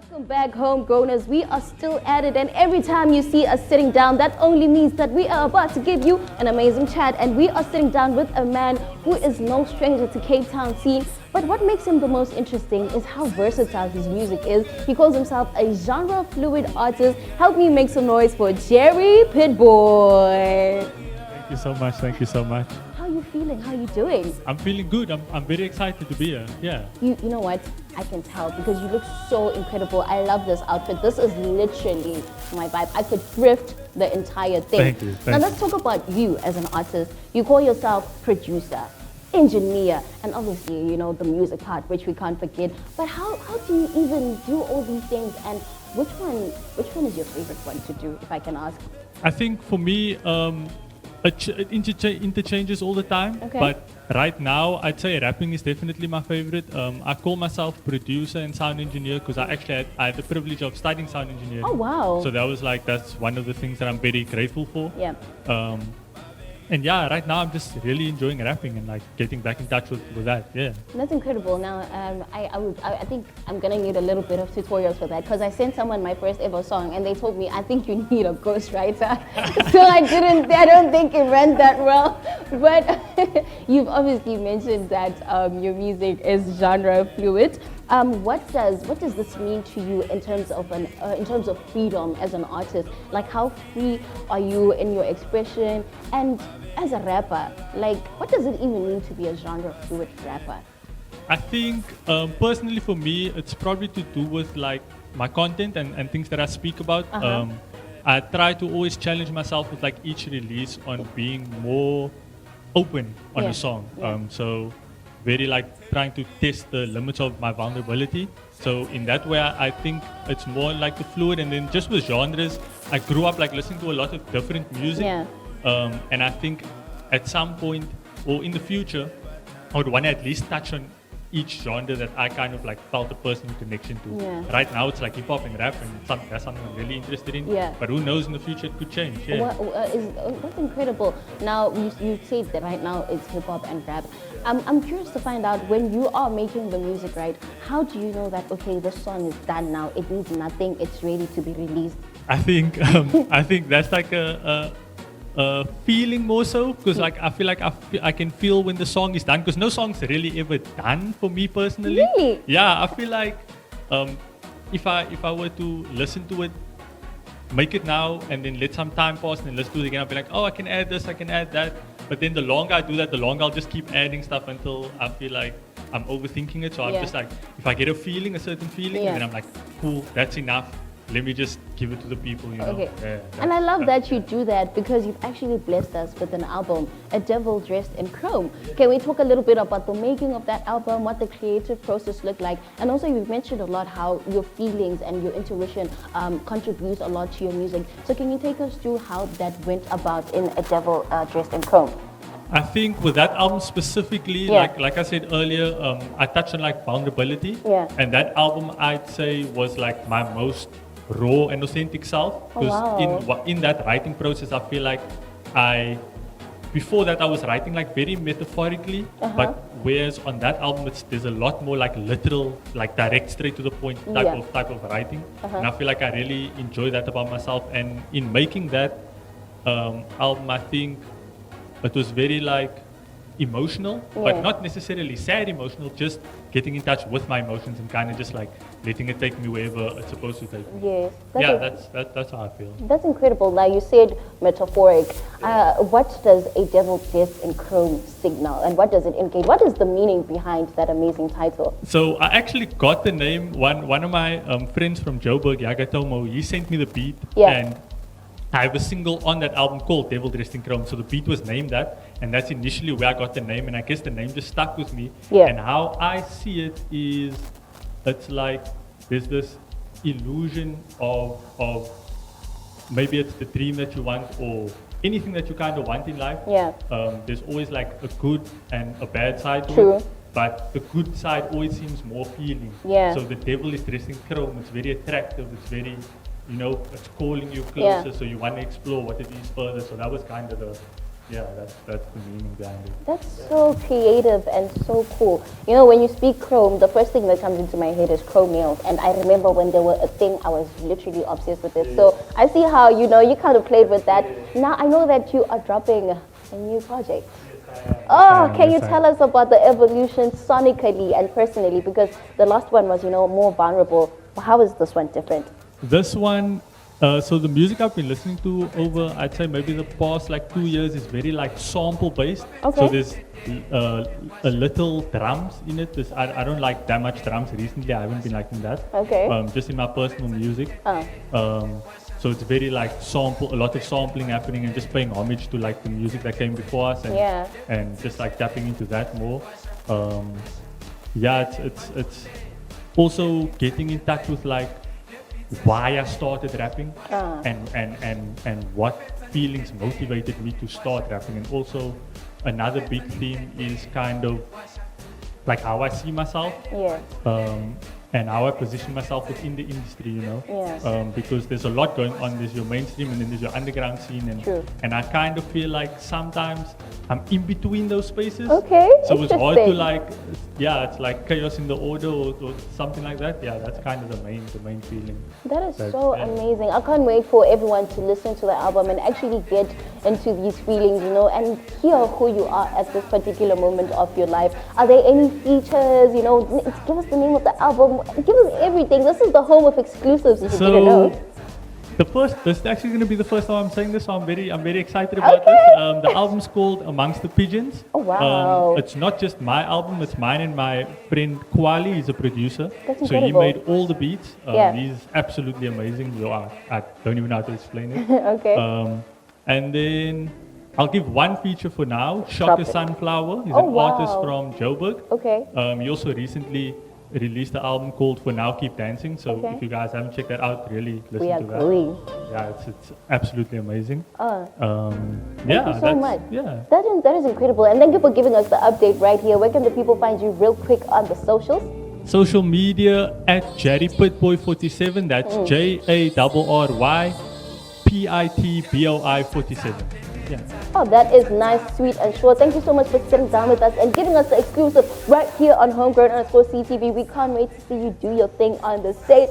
Welcome back, homegrowners. We are still at it, and every time you see us sitting down, that only means that we are about to give you an amazing chat. And we are sitting down with a man who is no stranger to Cape Town scene. But what makes him the most interesting is how versatile his music is. He calls himself a genre fluid artist. Help me make some noise for Jarry Pitboi. Thank you so much. Thank you so much. How are you feeling? How are you doing? I'm feeling good. I'm very excited to be here. Yeah. You know what? I can tell because you look so incredible. I love this outfit. This is literally my vibe. I could thrift the entire thing. Thank you. Now let's talk about you as an artist. You call yourself producer, engineer, and obviously, you know, the music part, which we can't forget. But how do you even do all these things, and which one is your favorite one to do, if I can ask? I think for me, it interchanges all the time. Okay. But right now, I'd say rapping is definitely my favorite. I call myself producer and sound engineer because I had the privilege of studying sound engineering. Oh wow! So that's one of the things that I'm very grateful for. Yeah. And yeah, right now I'm just really enjoying rapping and like getting back in touch with that. Yeah. That's incredible. Now, I think I'm gonna need a little bit of tutorials for that because I sent someone my first ever song and they told me I think you need a ghostwriter. So I don't think it went that well. But you've obviously mentioned that your music is genre fluid. What does this mean to you in terms of freedom as an artist? Like, how free are you in your expression? And as a rapper, like, what does it even mean to be a genre fluid rapper? I think personally for me, it's probably to do with like my content and things that I speak about. I try to always challenge myself with like each release on being more open on a song. So very like trying to test the limits of my vulnerability. So in that way, I think it's more like the fluid. And then just with genres, I grew up like listening to a lot of different music. Yeah. And I think at some point or in the future, I would want to at least touch on each genre that I kind of like felt a personal connection to. Yeah. Right now it's like hip hop and rap, and that's something I'm really interested in. Yeah. But who knows, in the future it could change. Yeah. That's incredible. Now you said that right now it's hip hop and rap. I'm curious to find out, when you are making the music, right? How do you know that okay, this song is done now? It means nothing. It's ready to be released. I think that's like a feeling more so, because like I feel like I can feel when the song is done, because no song's really ever done for me personally. Really? Yeah, I feel like if I were to listen to it, make it now, and then let some time pass, and then let's do it again, I'll be like, oh, I can add this, I can add that. But then the longer I do that, the longer I'll just keep adding stuff until I feel like I'm overthinking it. So I'm just like, if I get a certain feeling, then I'm like, cool, that's enough. Let me just give it to the people, you know. Okay. Yeah, and I love that you do that, because you've actually blessed us with an album, A Devil Dressed in Chrome. Can we talk a little bit about the making of that album, what the creative process looked like? And also you've mentioned a lot how your feelings and your intuition contributes a lot to your music. So can you take us through how that went about in A Devil Dressed in Chrome? I think with that album specifically, like I said earlier, I touched on like vulnerability. Yeah. And that album, I'd say, was like my most raw and authentic self, because in that writing process, I feel like before that I was writing like very metaphorically, but whereas on that album there's a lot more like literal, like direct, straight to the point type of writing, and I feel like I really enjoy that about myself. And in making that album, I think it was very like emotional, but not necessarily sad emotional, just getting in touch with my emotions and kind of just like letting it take me wherever it's supposed to take me. Yes. That's how I feel. That's incredible. Now you said metaphoric. What does A Devil Dressed in Chrome signal, and what does it indicate? What is the meaning behind that amazing title? So I actually got the name, one of my friends from Joburg, Yagatomo, he sent me the beat, and I have a single on that album called Devil Dressed in Chrome. So the beat was named that, and that's initially where I got the name, and I guess the name just stuck with me. And how I see it is, it's like there's this illusion of maybe it's the dream that you want, or anything that you kind of want in life. There's always like a good and a bad side to it. But the good side always seems more appealing. So the devil is dressed in chrome. It's very attractive. It's very, you know, it's calling you closer, so you want to explore what it is further. So that was kind of Yeah, that's the meaning behind it. That's so creative and so cool. You know, when you speak chrome, the first thing that comes into my head is chrome nails. And I remember when they were a thing, I was literally obsessed with it. So I see how, you know, you kind of played with that. Now I know that you are dropping a new project. Oh, can you tell us about the evolution sonically and personally? Because the last one was, you know, more vulnerable. How is this one different? This one, so the music I've been listening to over, I'd say maybe the past like 2 years is very like sample based. Okay. So there's a little drums in it. I don't like that much drums recently. I haven't been liking that. Okay. Just in my personal music. So it's very like a lot of sampling happening and just paying homage to like the music that came before us and just like tapping into that more. It's also getting in touch with like why I started rapping and what feelings motivated me to start rapping. And also another big theme is kind of like how I see myself. And how I position myself within the industry, you know, because there's a lot going on. There's your mainstream and then there's your underground scene, and I kind of feel like sometimes I'm in between those spaces. Okay, so it's hard to like, it's like chaos in the order or something like that. Yeah, that's kind of the main feeling. That is so amazing. I can't wait for everyone to listen to the album and actually get into these feelings, you know, and hear who you are at this particular moment of your life. Are there any features, you know? Give us the name of the album. Give us everything. This is the home of exclusives, if you didn't know. This is actually going to be the first time I'm saying this, so I'm very excited about this. The album's called Amongst the Pigeons. Oh, wow. It's not just my album, it's mine and my friend Kwali. He's a producer. That's so he incredible. made all the beats. He's absolutely amazing. I don't even know how to explain it. Okay. And then I'll give one feature for now. Shock the Sunflower. He's an artist from Joburg. Okay. He also recently released an album called For Now Keep Dancing. So if you guys haven't checked that out, really listen to that. We agree. Yeah, it's absolutely amazing. Thank you so much. Yeah. That is incredible. And thank you for giving us the update right here. Where can the people find you real quick on the socials? Social media at Jarry Pitboi 47. That's JARRY PITBOI 47. Yeah. Oh, that is nice, sweet, and short. Thank you so much for sitting down with us and giving us the exclusive right here on Homegrown_CTV. We can't wait to see you do your thing on the stage.